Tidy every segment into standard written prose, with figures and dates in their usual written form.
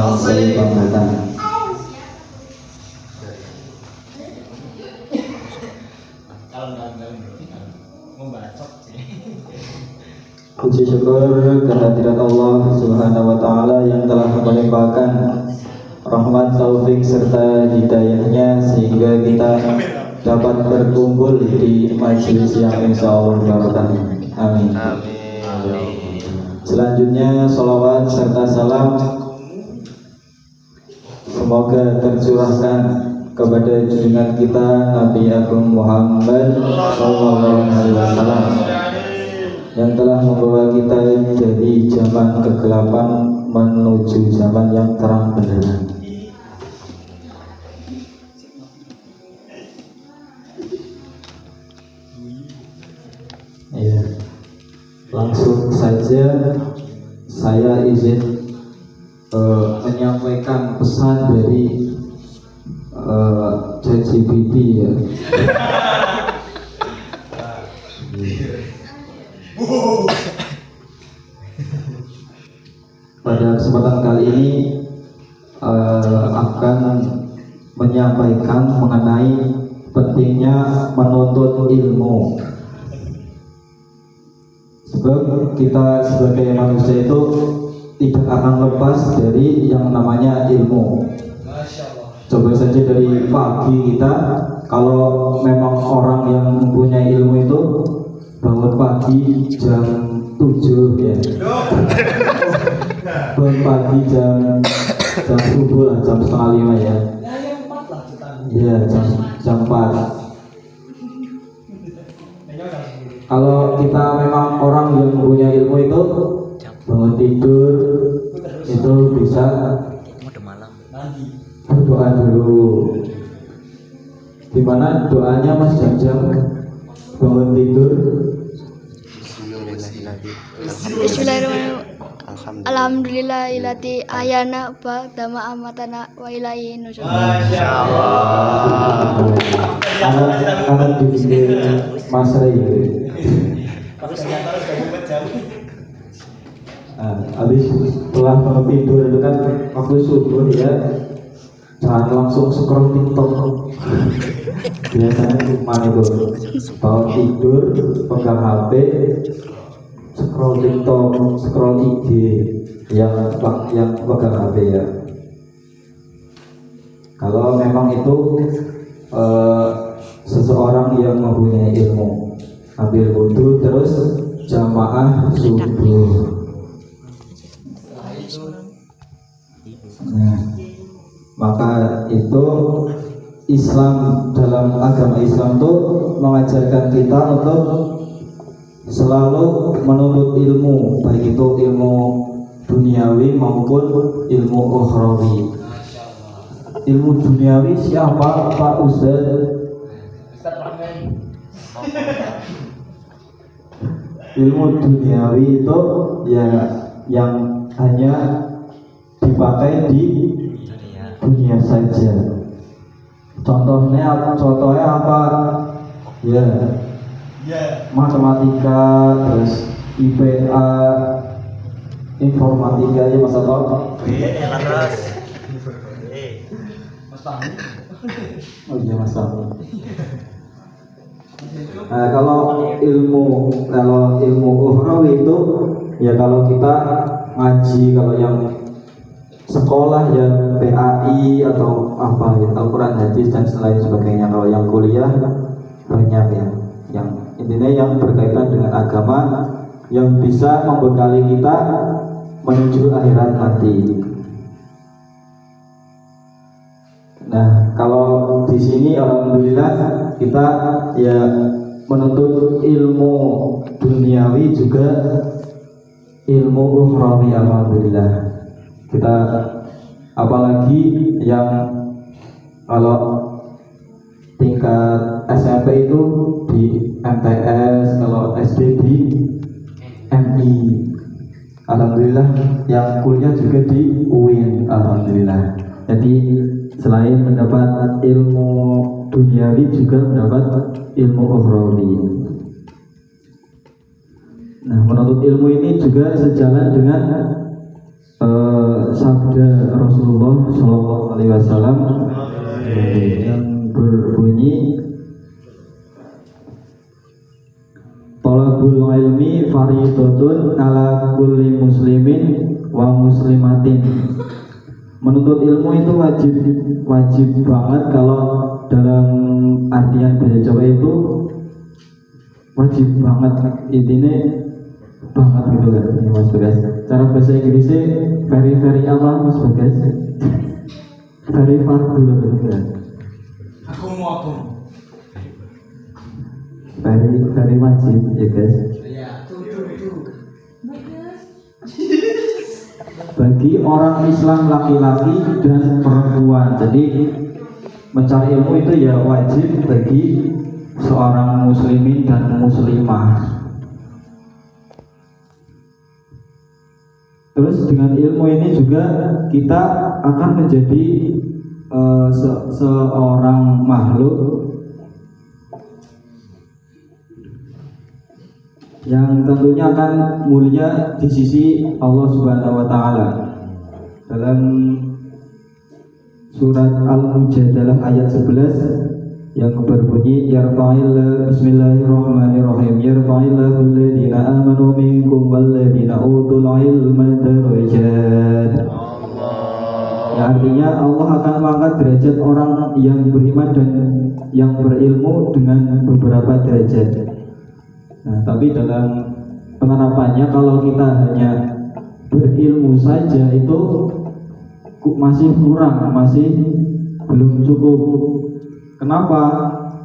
yang saya banggakan. Puji syukur kehadirat Allah Subhanahu wa Ta'ala yang telah melimpahkan rahmat, taufik serta hidayahnya sehingga kita dapat berkumpul di majelis yang insya Allah barokah. Amin. Selanjutnya salawat serta salam semoga tercurahkan kepada junjungan kita Nabi Agung Muhammad Sallallahu Alaihi Wasallam yang telah membawa kita dari zaman kegelapan menuju zaman yang terang benderang. Ya, langsung saja saya izin menyampaikan pesan dari ChatGPT ya. Pada kesempatan kali ini akan menyampaikan mengenai pentingnya menuntut ilmu. Sebab kita sebagai manusia itu tidak akan lepas dari yang namanya ilmu. Coba saja dari pagi kita, kalau memang orang yang mempunyai ilmu itu bangun pagi jam 7 ya. Bangun pagi jam subuh lah, jam setengah 5 ya. Iya, jam 4. Kalau kita memang orang yang mempunyai ilmu itu bangun tidur itu bisa berdoa dulu. Dimana doanya Mas Jam bangun tidur? Bismillahirrahmanirrahim. Alhamdulillahillati ahyana ba'dama amatana wa ilaihi nusyur. Masyaallah. Anak dibikin Mas Ray. Habis setelah bangun tidur itu kan waktu subuh ya, jangan langsung scroll TikTok. Biasanya cuma itu bangun tidur pegang HP, scroll TikTok, scroll IG yang pegang HP ya. Kalau memang itu seseorang yang mempunyai ilmu, ambil wudhu terus jamaah subuh. Nah, maka itu Islam, dalam agama Islam itu mengajarkan kita untuk selalu menuntut ilmu, baik itu ilmu duniawi maupun ilmu ukhrawi. Ilmu duniawi siapa Pak Ustaz? Ilmu duniawi itu ya yang hanya dipakai di dunia saja. Contohnya apa? Ya, matematika, terus IPA, informatika ya Mas Toto. Oh iya Mas Toto. Nah, kalau ilmu ukhrawi itu ya kalau kita ngaji, kalau yang sekolah ya PAI atau apa ya, Al-Quran, hadis dan lain sebagainya. Kalau yang kuliah banyak ya, yang intinya yang berkaitan dengan agama yang bisa membekali kita menuju akhirat nanti. Nah, kalau di sini alhamdulillah kita ya menuntut ilmu duniawi juga ilmu ukhrawi, alhamdulillah. Kita apalagi yang kalau tingkat SMP itu di MTS, kalau SD di MI. Alhamdulillah yang kuliah juga di UIN, alhamdulillah. Jadi selain mendapat ilmu duniawi juga mendapat ilmu ukhrawi. Nah, menuntut ilmu ini juga sejalan dengan sabda Rasulullah Shallallahu Alaihi Wasallam yang berbunyi, Thalabul ilmi fardhatun ala kulli muslimin wa muslimatin. Menuntut ilmu itu wajib banget. Kalau dalam artian bahasa Jawa itu wajib banget, intinya banget gitu kan ya Mas Bagas. Cara bahasa Inggrisnya very apa Mas Bagas? Very fardu gitu kan. Aku Very wajib ya guys. Bagi orang Islam laki-laki dan perempuan. Jadi mencari ilmu itu ya wajib bagi seorang muslimin dan muslimah. Terus dengan ilmu ini juga kita akan menjadi seorang makhluk yang tentunya akan mulia di sisi Allah Subhanahu wa taala. Dalam surat Al-Mujadalah ayat 11 yang berbunyi, Bismillahirrahmanirrahim, yarfa'illahu alladhina amanu minkum walladhina utul ilma darajat. Ya, artinya Allah akan mengangkat derajat orang yang beriman dan yang berilmu dengan beberapa derajat. Nah, tapi dalam penerapannya kalau kita hanya berilmu saja itu masih kurang, masih belum cukup. Kenapa?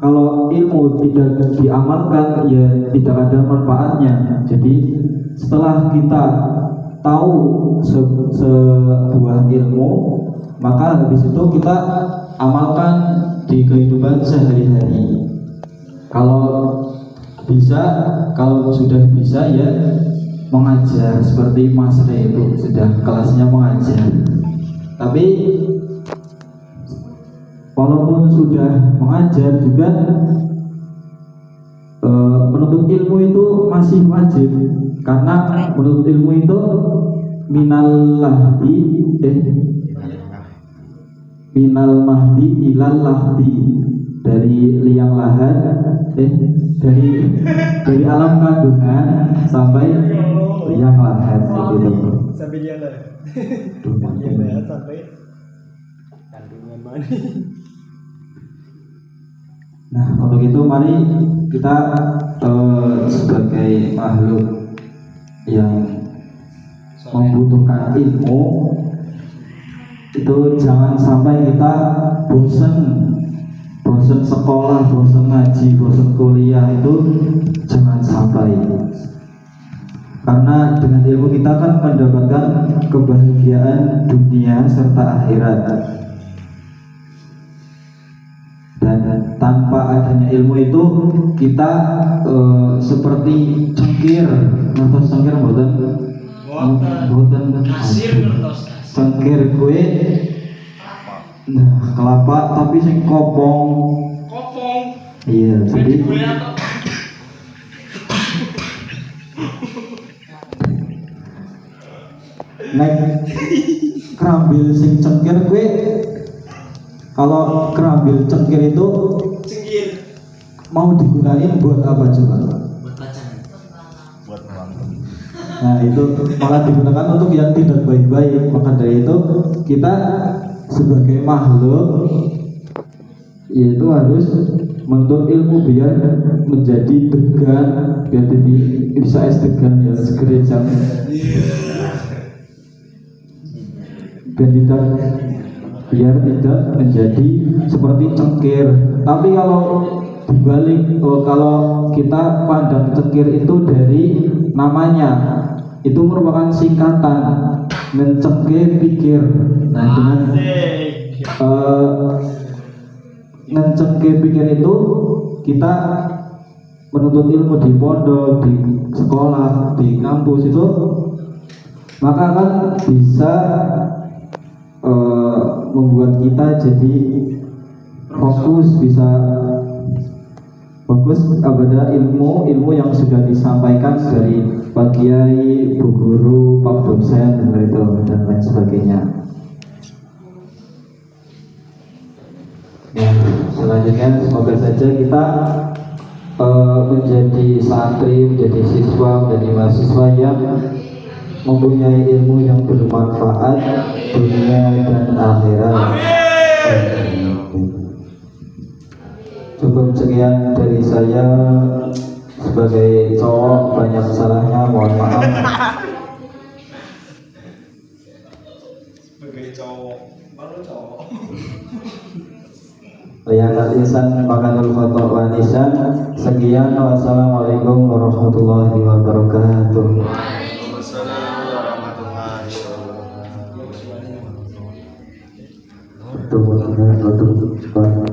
Kalau ilmu tidak diamalkan ya tidak ada manfaatnya. Jadi setelah kita tahu sebuah ilmu, maka habis itu kita amalkan di kehidupan sehari-hari. Kalau sudah bisa ya mengajar, seperti Mas Re itu sudah kelasnya mengajar. Tapi walaupun sudah mengajar juga menuntut ilmu itu masih wajib, karena menuntut ilmu itu minal mahdi ilal lahdi, dari liang lahat dari alam kandungan sampai liang lahat gitu. Sampai liang lahat. Sampai kandungan mana? Nah, untuk itu mari kita sebagai makhluk yang membutuhkan ilmu itu jangan sampai kita bosan sekolah, bosan ngaji, bosan kuliah, itu jangan sampai. Karena dengan ilmu kita akan mendapatkan kebahagiaan dunia serta akhirat. Dan tanpa adanya ilmu itu kita seperti cengkir, ngertos cengkir mboten? Cengkir kue, nah kelapa tapi sing kopong. Iya, jadi nek kerambil sing cengkir kue, kalau kerambil cengkir itu mau digunain buat apa coba? Buat pacaran. Buat nonton. Nah, itu malah digunakan untuk yang tidak baik-baik. Maka dari itu kita sebagai makhluk yaitu harus menuntut ilmu biar menjadi degan, biar jadi bisa degan ya segereja. Biar tidak menjadi seperti cengkir. Tapi kalau dibalik, kalau kita pandang cengkir itu dari namanya, itu merupakan singkatan mencengkir pikir. Nah, dengan mencengkir pikir itu kita menuntut ilmu di pondok, di sekolah, di kampus itu, maka akan bisa membuat kita jadi fokus, bisa fokus kepada ilmu yang sudah disampaikan dari Pak Kiai, Bu Guru, Pak Dosen, dan lain sebagainya. Ya, selanjutnya semoga saja kita menjadi santri, menjadi siswa, menjadi mahasiswa yang mempunyai ilmu yang bermanfaat dunia dan akhirat. Cukup sekian dari saya. Sebagai cowok banyak salahnya, mohon maaf. Sebagai cowok, baru cowok. Lihat insan makanul khotok wa nisan. Sekian, wassalamualaikum warahmatullahi wabarakatuh. Waalaikumsalam warahmatullahi wabarakatuh. Betul.